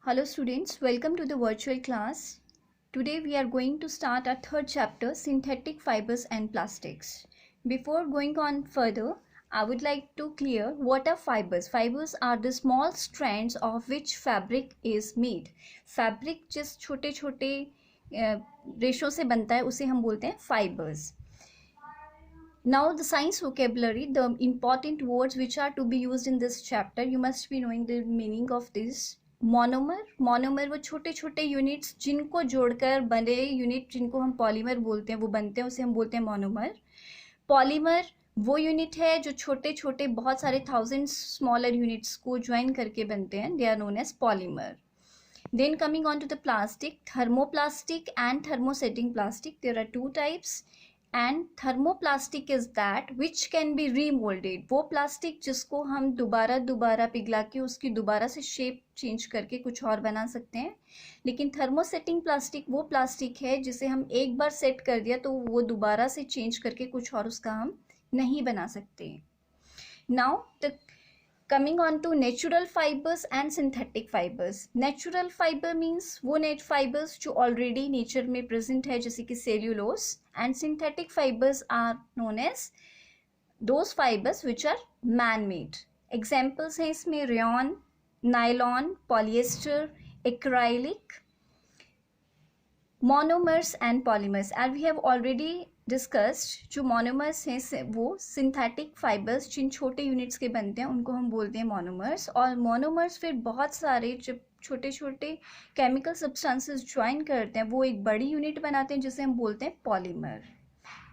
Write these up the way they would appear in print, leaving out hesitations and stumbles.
Hello students, welcome to the virtual class. Today we are going to start our third chapter, synthetic fibers and plastics. Before going on further, I would like to clear what are fibers. Fibers are the small strands of which fabric is made. Fabric जिस छोटे छोटे रेशों से बनता है उसे हम बोलते हैं fibers. Now the science vocabulary, the important words which are to be used in this chapter, you must be knowing the meaning of this. Monomer वो छोटे छोटे यूनिट्स जिनको जोड़कर बने यूनिट जिनको हम पॉलीमर बोलते हैं वो बनते हैं, उसे हम बोलते हैं मोनोमर. पॉलीमर वो यूनिट है जो छोटे छोटे बहुत सारे थाउजेंड स्मॉलर यूनिट्स को ज्वाइन करके बनते हैं. They are known as polymer. Then coming on to the plastic, thermoplastic and thermosetting plastic. There are two types. And thermoplastic is that which can be remolded. वो plastic जिसको हम दोबारा पिघला के उसकी दोबारा से शेप चेंज करके कुछ और बना सकते हैं. लेकिन थर्मोसेटिंग प्लास्टिक वो प्लास्टिक है जिसे हम एक बार सेट कर दिया तो वो दोबारा से चेंज करके कुछ और उसका हम नहीं बना सकते. Now the Coming on to natural fibers and synthetic fibers. Natural fiber means वो net fibers जो already nature में present है जैसे कि cellulose, and synthetic fibers are known as those fibers which are man-made. Examples हैं इसमें rayon, nylon, polyester, acrylic, monomers and polymers. And we have already discussed जो monomers हैं वो सिंथेटिक फाइबर्स जिन छोटे यूनिट्स के बनते हैं उनको हम बोलते हैं मोनोमर्स. और मोनोमर्स फिर बहुत सारे जब छोटे छोटे केमिकल सब्सटेंसेस ज्वाइन करते हैं वो एक बड़ी यूनिट बनाते हैं जिसे हम बोलते हैं polymer.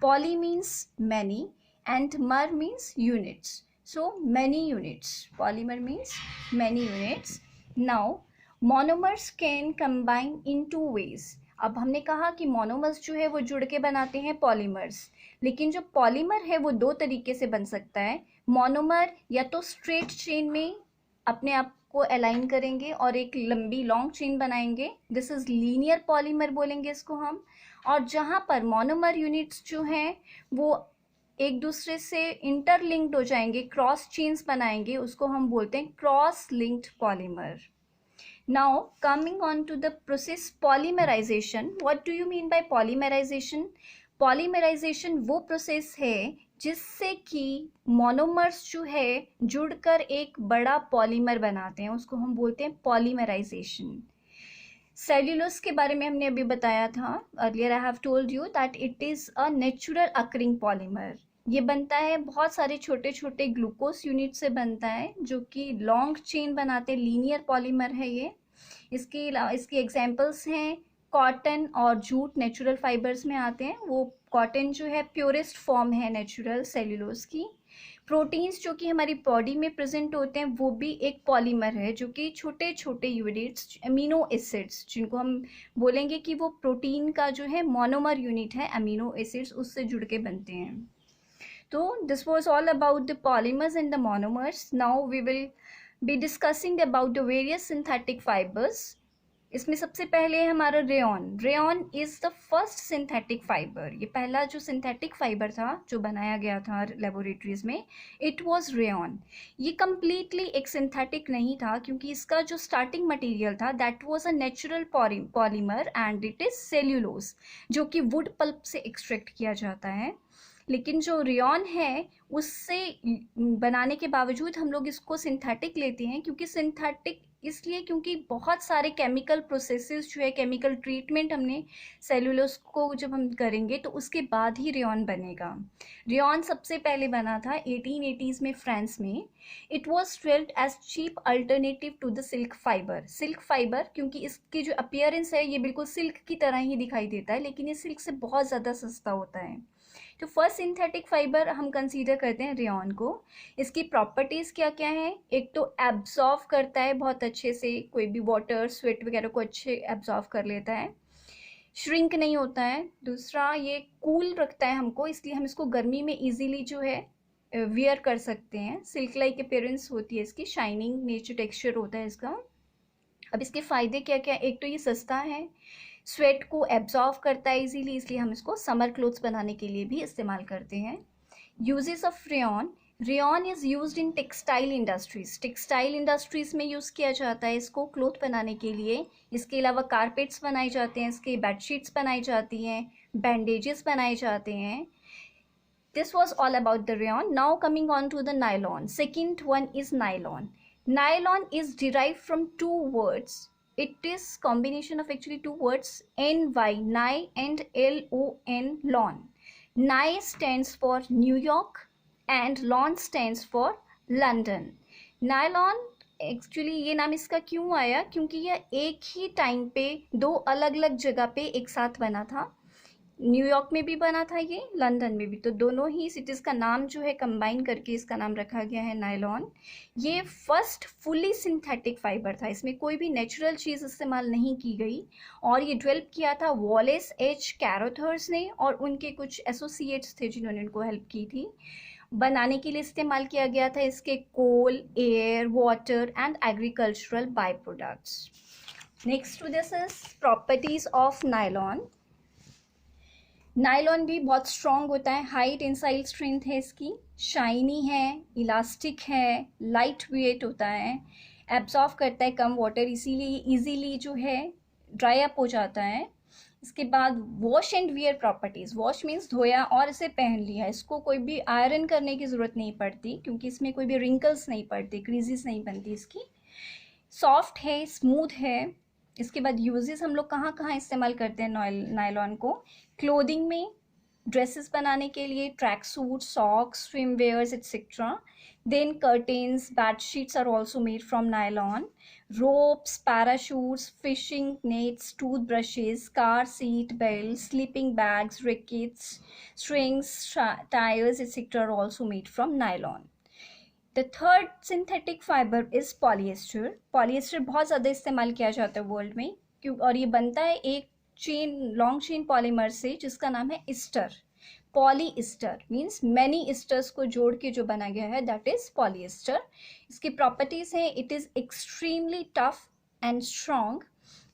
Poly means many and mer means units. So many units. Polymer means many units. Now monomers can combine in two ways. अब हमने कहा कि मोनोमर्स जो है वो जुड़ के बनाते हैं पॉलीमर्स, लेकिन जो पॉलीमर है वो दो तरीके से बन सकता है. मोनोमर या तो स्ट्रेट चेन में अपने आप को अलाइन करेंगे और एक लंबी लॉन्ग चेन बनाएंगे. दिस इज लीनियर पॉलीमर बोलेंगे इसको हम. और जहाँ पर मोनोमर यूनिट्स जो हैं वो एक दूसरे से इंटरलिंक्ड हो जाएंगे, क्रॉस चेन्स बनाएंगे, उसको हम बोलते हैं cross linked polymer. Now coming on to the process polymerization. What do you mean by polymerization? Polymerization वो प्रोसेस है जिससे कि मोनोमर्स जो है जुड़कर एक बड़ा पॉलीमर बनाते हैं, उसको हम बोलते हैं पॉलीमराइजेशन. सेल्यूलोस के बारे में हमने अभी बताया था. Earlier I have told you that it is a natural occurring polymer. ये बनता है बहुत सारे छोटे छोटे ग्लूकोज यूनिट से बनता है जो कि लॉन्ग चेन बनाते हैं. लीनियर पॉलीमर है ये. इसकी एग्जांपल्स हैं कॉटन और जूट. नेचुरल फाइबर्स में आते हैं. वो कॉटन जो है प्योरेस्ट फॉर्म है नेचुरल सेल्यूलोस की. प्रोटीन्स जो कि हमारी बॉडी में प्रेजेंट होते हैं वो भी एक पॉलीमर है जो कि छोटे छोटे यूनिट्स अमीनो एसिड्स जिनको हम बोलेंगे कि वो प्रोटीन का जो है मोनोमर यूनिट है, अमीनो एसिड्स उससे जुड़ के बनते हैं. So this was all about the polymers and the monomers. Now we will be discussing about the various synthetic fibers. इसमें सबसे पहले हमारा rayon. Rayon is the first synthetic fibre. ये पहला जो सिंथेटिक फाइबर था जो बनाया गया था लेबोरेटरीज में, इट वाज रेयॉन. ये कम्प्लीटली एक सिंथेटिक नहीं था क्योंकि इसका जो स्टार्टिंग मटेरियल था that was a natural polymer and it is cellulose जो कि वुड पल्प से एक्सट्रैक्ट किया जाता है. लेकिन जो रेयॉन है उससे बनाने के बावजूद हम लोग इसको सिंथेटिक लेते हैं. क्योंकि सिंथेटिक इसलिए क्योंकि बहुत सारे केमिकल प्रोसेसेस जो है, केमिकल ट्रीटमेंट हमने सेल्यूलोज को जब हम करेंगे तो उसके बाद ही रेयॉन बनेगा. रेयॉन सबसे पहले बना था 1880s में फ्रांस में. It was trailed as cheap alternative to the silk fiber. Silk fiber क्योंकि इसकी जो अपीयरेंस है ये बिल्कुल सिल्क की तरह ही दिखाई देता है, लेकिन ये सिल्क से बहुत ज़्यादा सस्ता होता है. तो फर्स्ट सिंथेटिक फाइबर हम कंसीडर करते हैं रेयॉन को. इसकी प्रॉपर्टीज़ क्या क्या हैं? एक तो एब्जॉर्व करता है बहुत अच्छे से, कोई भी वाटर स्वेट वगैरह को अच्छे एब्जॉर्व कर लेता है. श्रिंक नहीं होता है. दूसरा ये कूल रखता है हमको, इसलिए हम इसको गर्मी में इजीली जो है वियर कर सकते हैं. सिल्क लाइक अपीयरेंस होती है इसकी, शाइनिंग नेचर टेक्सचर होता है इसका. अब इसके फ़ायदे क्या क्या? एक तो ये सस्ता है, स्वेट को एब्जॉर्व करता है इजीली, इसलिए हम इसको समर क्लोथ्स बनाने के लिए भी इस्तेमाल करते हैं. Uses of rayon. Rayon is used in textile industries, textile industries में यूज़ किया जाता है इसको क्लोथ बनाने के लिए। इसके अलावा कारपेट्स बनाए जाते हैं, इसके बेडशीट्स बनाई जाती हैं, बैंडेजेस बनाए जाते हैं। This was all about the rayon. Now coming on to the nylon. Second one is nylon. Nylon is derived from two words. It is combination of actually two words, ny, ny, and lon, lon. Ny stands for New York and lon stands for London. Nylon actually ये नाम इसका क्यों आया, क्योंकि यह एक ही time पे दो अलग अलग जगह पे एक साथ बना था। न्यूयॉर्क में भी बना था ये, लंदन में भी, तो दोनों ही सिटीज़ का नाम जो है कंबाइन करके इसका नाम रखा गया है नायलॉन। ये फर्स्ट फुली सिंथेटिक फाइबर था, इसमें कोई भी नेचुरल चीज़ इस्तेमाल नहीं की गई, और ये डेवलप किया था वॉलेस एच कैरोथर्स ने, और उनके कुछ एसोसिएट्स थे जिन्होंने उनको हेल्प की थी। बनाने के लिए इस्तेमाल किया गया था इसके coal, air, water and agricultural by products. Next to this is properties of nylon. Nylon भी बहुत स्ट्रॉन्ग होता है, हाई टेंसाइल स्ट्रेंथ है इसकी, शाइनी है, इलास्टिक है, लाइट वेट होता है, एब्जॉर्व करता है कम वाटर, इसीलिए इजीली जो है ड्राई अप हो जाता है। इसके बाद wash and wear properties, wash means धोया और इसे पहन लिया, इसको कोई भी आयरन करने की ज़रूरत नहीं पड़ती क्योंकि इसमें कोई भी रिंकल्स नहीं पड़ती, क्रीजेस नहीं बनती इसकी। सॉफ्ट है, स्मूथ है। इसके बाद यूजेस हम लोग कहाँ कहाँ इस्तेमाल करते हैं नायलॉन को, क्लोथिंग में, ड्रेसेस बनाने के लिए, track suit, socks, swim wears etcetera. Then curtains, bed sheets are also made from nylon. ropes, parachutes, fishing nets, toothbrushes, car seat belts, sleeping bags, rickets, strings, tires, etc. are also made from nylon. The third synthetic fiber is polyester. Polyester बहुत ज़्यादा इस्तेमाल किया जाता है world में, क्यों, और ये बनता है एक चेन, लॉन्ग चेन पॉलीमर से जिसका नाम है ईस्टर। पॉलीईस्टर मीन्स मैनी ईस्टर्स को जोड़ के जो बना गया है, दैट इज पॉलीएस्टर। इसकी प्रॉपर्टीज है, it is extremely tough and strong,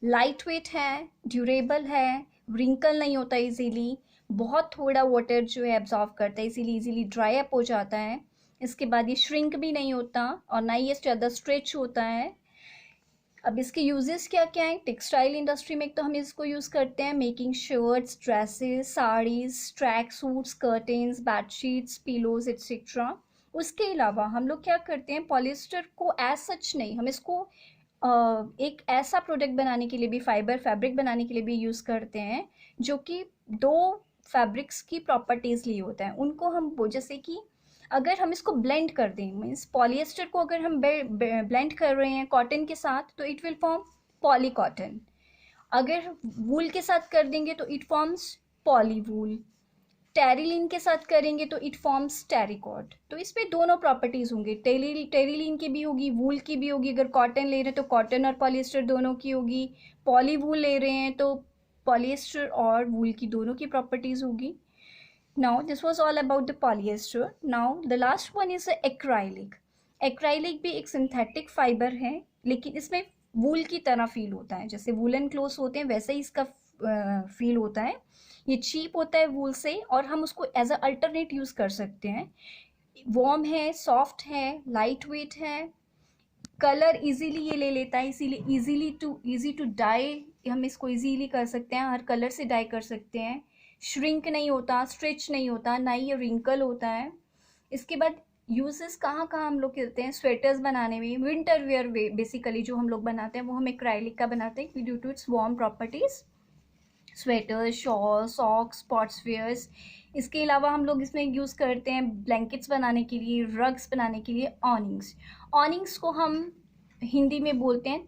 light weight है, ड्यूरेबल है, रिंकल नहीं होता इजीली, बहुत थोड़ा वाटर जो है एब्जॉर्व करता है, इसीलिए इजीली ड्राई अप हो जाता है। इसके बाद ये श्रिंक भी नहीं होता और ना ही ये ज़्यादा स्ट्रेच होता है। अब इसके यूजेस क्या क्या हैं, टेक्सटाइल इंडस्ट्री में तो हम इसको यूज़ करते हैं making shirts, dresses, saris, track suits, curtains, bedsheets, pillows etcetera. उसके अलावा हम लोग क्या करते हैं, पॉलिएस्टर को एज सच नहीं, हम इसको एक ऐसा प्रोडक्ट बनाने के लिए भी, फैब्रिक बनाने के लिए भी यूज़ करते हैं जो कि दो फैब्रिक्स की प्रॉपर्टीज़ लिए होता है। उनको हम जैसे कि अगर हम इसको ब्लेंड कर दें, मीन्स पॉलिएस्टर को अगर हम ब्लेंड कर रहे हैं कॉटन के साथ तो it will form poly cotton, अगर वूल के साथ कर देंगे तो it forms poly wool, Terylene के साथ करेंगे तो इट फॉर्म्स टेरिकॉट। तो इसमें दोनों प्रॉपर्टीज़ होंगे, टेरिलिन की भी होगी, वूल की भी होगी, अगर कॉटन ले रहे हैं तो कॉटन और पॉलिएस्टर दोनों की होगी, पॉली वूल ले रहे हैं तो पॉलिएस्टर और वूल की दोनों की प्रॉपर्टीज़ होगी। Now this was all about the polyester. Now the last one is acrylic. Acrylic भी एक सिंथेटिक फाइबर है, लेकिन इसमें वूल की तरह फील होता है, जैसे वूलन क्लोथ्स होते हैं वैसे ही इसका फील होता है। ये चीप होता है वूल से और हम उसको एज अ अल्टरनेट यूज़ कर सकते हैं। वार्म है, सॉफ्ट है, लाइट वेट है, कलर इजीली ये ले लेता है, इसीलिए इजी टू डाई, हम इसको इजीली कर सकते हैं, हर कलर से डाई कर सकते हैं। श्रिंक नहीं होता, स्ट्रेच नहीं होता, ना ही ये रिंकल होता है। इसके बाद यूजेस कहाँ कहाँ हम लोग करते हैं, स्वेटर्स बनाने में, विंटर वेयर बेसिकली जो हम लोग बनाते हैं वो हम एक्राइलिक का बनाते हैं due to its warm properties. Sweater, shawl, socks, sports wears. इसके अलावा हम लोग इसमें यूज़ करते हैं ब्लैंकेट्स बनाने के लिए, रग्स बनाने के लिए, ऑनिंग्स। ऑनिंग्स को हम हिंदी में बोलते हैं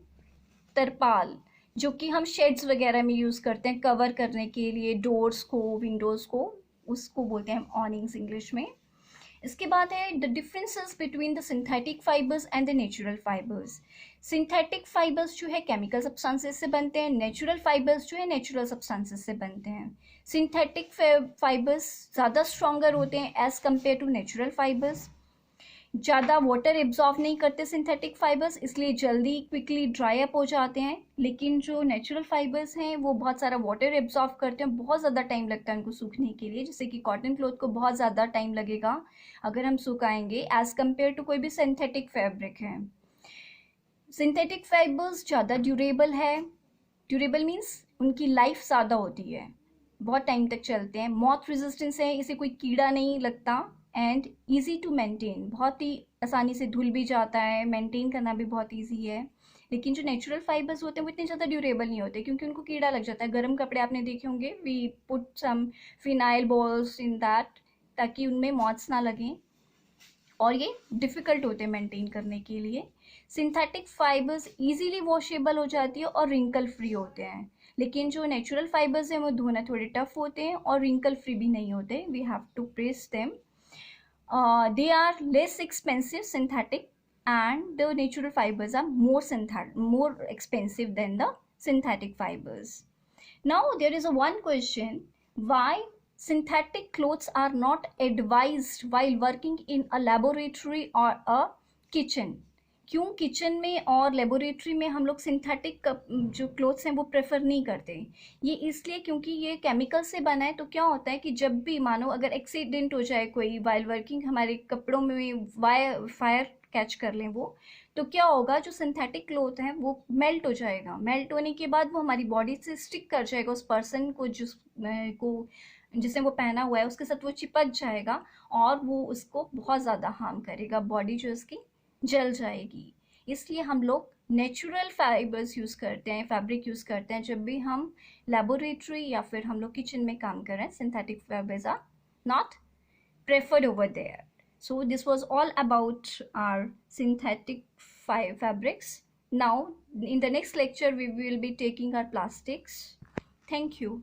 तरपाल, जो कि हम शेड्स वगैरह में यूज़ करते हैं कवर करने के लिए, डोर्स को, विंडोज़ को, उसको बोलते हैं हम ऑनिंग्स इंग्लिश में। इसके बाद है the differences between the synthetic fibres and the natural fibres. Synthetic fibres जो है केमिकल सब्सटेंसेस से बनते हैं, नेचुरल फाइबर्स जो है नेचुरल सब्सटेंसेस से बनते हैं। सिंथेटिक फाइबर्स ज़्यादा स्ट्रॉन्गर होते हैं as compare to natural fibers. ज़्यादा वाटर एब्जॉर्ब नहीं करते सिंथेटिक फाइबर्स, इसलिए जल्दी क्विकली ड्राई अप हो जाते हैं। लेकिन जो नेचुरल फाइबर्स हैं वो बहुत सारा वाटर एब्जॉर्ब करते हैं, बहुत ज़्यादा टाइम लगता है उनको सूखने के लिए, जैसे कि कॉटन क्लॉथ को बहुत ज़्यादा टाइम लगेगा अगर हम सुखाएंगे एज़ कम्पेयर टू कोई भी सिंथेटिक फैब्रिक है। सिंथेटिक फाइबर्स ज़्यादा ड्यूरेबल है, ड्यूरेबल मीन्स उनकी लाइफ ज़्यादा होती है, बहुत टाइम तक चलते हैं। मॉथ रेजिस्टेंस है, इसे कोई कीड़ा नहीं लगता, एंड ईजी टू मेंटेन, बहुत ही आसानी से धुल भी जाता है, मेंटेन करना भी बहुत ईजी है। लेकिन जो नेचुरल फाइबर्स होते हैं वो इतने ज़्यादा ड्यूरेबल नहीं होते, क्योंकि उनको कीड़ा लग जाता है। गर्म कपड़े आपने देखे होंगे, we put some phenyl balls in that, ताकि उनमें मॉथ्स ना लगें, और ये डिफ़िकल्ट होते हैं मेंटेन करने के लिए। सिंथेटिक फाइबर्स इजीली वॉशेबल हो जाती है और रिंकल फ्री होते हैं, लेकिन जो नेचुरल फाइबर्स हैं वो धोना थोड़े टफ होते हैं और रिंकल फ्री भी नहीं होते। We have to press them, they are less expensive synthetic, and the natural fibers are more expensive than the synthetic fibers. Now there is a one question, why synthetic clothes are not advised while working in a laboratory or a kitchen? क्यों kitchen में और laboratory में हम लोग synthetic जो clothes हैं वो prefer नहीं करते? ये इसलिए क्योंकि ये केमिकल से बना है। तो क्या होता है कि जब भी मानो अगर एक्सीडेंट हो जाए कोई वाइल वर्किंग, हमारे कपड़ों में फायर कैच कर लें वो, तो क्या होगा, जो सिंथेटिक क्लोथ है वो मेल्ट हो जाएगा। मेल्ट होने के बाद वो हमारी बॉडी से स्टिक कर जाएगा, उस पर्सन को जिसने वो पहना हुआ है उसके साथ वो चिपक जाएगा, और वो उसको बहुत ज़्यादा हार्म करेगा, बॉडी जो उसकी जल जाएगी। इसलिए हम लोग नेचुरल फाइबर्स यूज़ करते हैं, फैब्रिक यूज़ करते हैं जब भी हम लेबोरेटरी या फिर हम लोग किचन में काम कर रहे हैं। Synthetic fibers are not preferred over there. So this was all about our synthetic fabrics. Now in the next lecture we will be taking our plastics. Thank you.